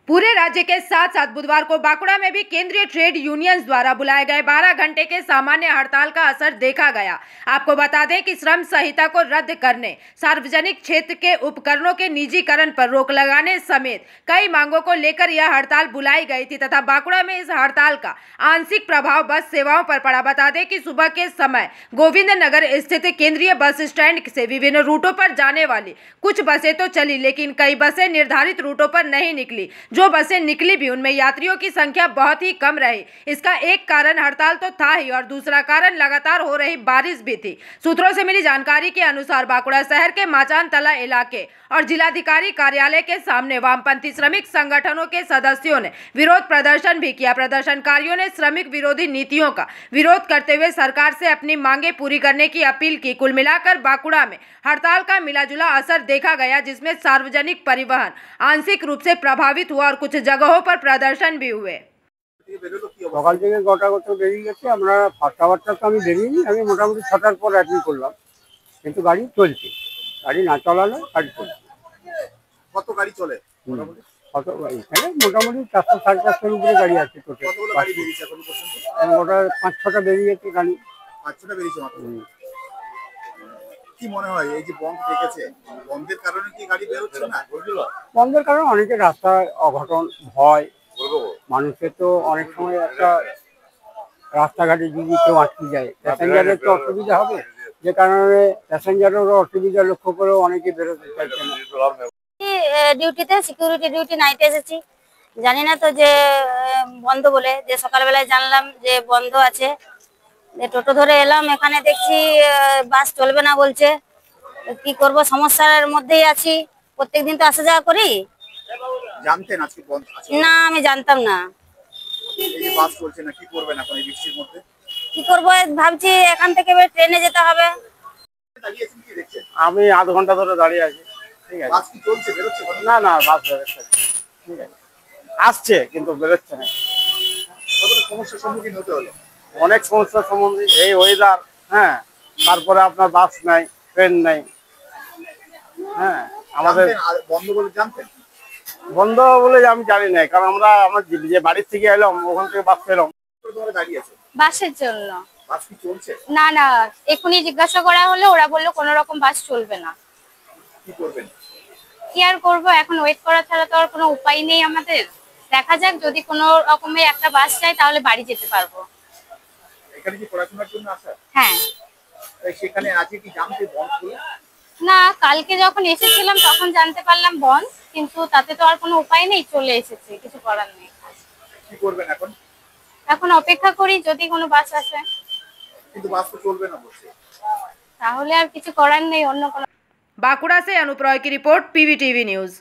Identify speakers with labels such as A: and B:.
A: पूरे राज्य के साथ साथ बुधवार को बांकुड़ा में भी केंद्रीय ट्रेड यूनियंस द्वारा बुलाए गए 12 घंटे के सामान्य हड़ताल का असर देखा गया। आपको बता दें कि श्रम संहिता को रद्द करने, सार्वजनिक क्षेत्र के उपकरणों के निजीकरण पर रोक लगाने समेत कई मांगों को लेकर यह हड़ताल बुलाई गई थी तथा बांकुड़ा में इस हड़ताल का आंशिक प्रभाव बस सेवाओं पर पड़ा। बता दें कि सुबह के समय गोविंद नगर स्थित केंद्रीय बस स्टैंड से विभिन्न रूटों पर जाने वाली कुछ बसें तो चली, लेकिन कई बसें निर्धारित रूटों पर नहीं निकली। जो बसें निकली भी उनमें यात्रियों की संख्या बहुत ही कम रही। इसका एक कारण हड़ताल तो था ही और दूसरा कारण लगातार हो रही बारिश भी थी। सूत्रों से मिली जानकारी के अनुसार बांकुड़ा शहर के माचान तला इलाके और जिलाधिकारी कार्यालय के सामने वामपंथी श्रमिक संगठनों के सदस्यों ने विरोध प्रदर्शन भी किया। प्रदर्शनकारियों ने श्रमिक विरोधी नीतियों का विरोध करते हुए सरकार से अपनी मांगे पूरी करने की अपील की। कुल मिलाकर बांकुड़ा में हड़ताल का मिलाजुला असर देखा गया, जिसमें सार्वजनिक परिवहन आंशिक रूप से प्रभावित हुआ और कुछ जगहों पर प्रदर्शन भी हुए।
B: সকাল থেকে গোটা বেরিয়ে গেছে। আমরা 5টা তো আমি বেরিয়েছি, আমি মোটামুটি 6টার পর অ্যাটেন্ড করলাম, কিন্তু গাড়ি চলছে। গাড়ি না চলালে গাড়ি চলছে।
C: কত গাড়ি চলে?
B: কত এখানে মোটামুটি 400 450 উপরে গাড়ি আছে।
C: কতগুলো গাড়ি বেরিয়েছে এখন পর্যন্ত?
B: গোটা 5-6টা বেরিয়ে গেছে গাড়ি।
C: 5-6টা বেরিয়েছে মাত্র। কি মনে হয় এই যে বন্ধ রেখেছে, বন্ধের কারণে কি গাড়ি বের হচ্ছে না?
B: বন্ধের কারণে অনেকের রাস্তায় অঘটন ভয়, মানুষের তো অনেক সময় একটা রাস্তাঘাটে যদি কেউ আটকে যায় প্যাসেঞ্জারের তো অসুবিধা হবে, যে কারণে প্যাসেঞ্জারেরও অসুবিধা লক্ষ্য করেও অনেকে বেরোতে চাইছে না।
D: ডিউটিতে সিকিউরিটি ডিউটি নাইটে এসেছি, জানি না তো যে বন্ধ বলে, যে সকালবেলায় জানলাম যে বন্ধ আছে, যে টোটো ধরে এলাম, এখানে দেখছি বাস চলবে না বলছে। কি করব, সমস্যার মধ্যেই আছি। প্রত্যেকদিন তো আসা যাওয়া করি।
C: জানতেন আজকে বন্ধ আছে?
D: না, আমি জানতাম না।
C: এই যে বাস চলছে না, কি করবেন এখন এই বৃষ্টির মধ্যে?
D: কি করব ভাবছি, এখান থেকে ট্রেনে যেতে হবে।
C: দাঁড়িয়েছেন, কি দেখছেন?
B: আমি আধ ঘন্টা ধরে দাঁড়িয়ে আছি। ঠিক আছে,
C: বাস কি চলছে, বেরোচ্ছে?
B: না না, বাস বেরোচ্ছে না। ঠিক আছে, আসছে কিন্তু বেরোচ্ছে না।
C: কতটা সমস্যার সম্মুখীন হতে হলো?
B: অনেক সমস্যার সম্বন্ধে, এই ওয়েদার, হ্যাঁ, তারপরে আপনার বাস নাই, ট্রেন নাই। হ্যাঁ, আমাদের
C: বন্ধ বলে জানতেন?
B: বন্ধ বলে আমি জানি না, কারণ আমার যে বাড়ির থেকে এলাম ওখান থেকে বাস পেলাম।
C: দাঁড়িয়ে আছে
E: বাসের জন্য।
C: বাস কি চলছে?
E: না না, এখনই জিজ্ঞাসা করা হলো, ওরা বললো কোনো রকম বাস চলবে না।
C: কি করবেন?
E: কি আর করবো, এখন ওয়েট করা ছাড়া তো আর কোনো উপায় নেই আমাদের। দেখা যাক, যদি কোনো রকমের একটা বাস চাই তাহলে বাড়ি যেতে পারবো।
C: এখানে কি পড়াশোনার জন্য আসা?
E: হ্যাঁ।
C: সেখানে আজকে কি জানতে বন্ধ করে?
E: না, কালকে যখন এসেছিলাম তখন জানতে পারলাম বন্ধ, কিন্তু তাতে তো আর কোনো উপায় নেই, চলে এসেছে, কিছু করার নেই।
C: কি করবেন এখন?
E: এখন অপেক্ষা করি যদি কোনো বাস আসে।
C: কিন্তু বাস তো চলবে না বলছে।
E: তাহলে আর কিছু করার নেই, অন্য কোনো।
A: बांकुड़ा से अनुप रॉय की रिपोर्ट, PVTV न्यूज।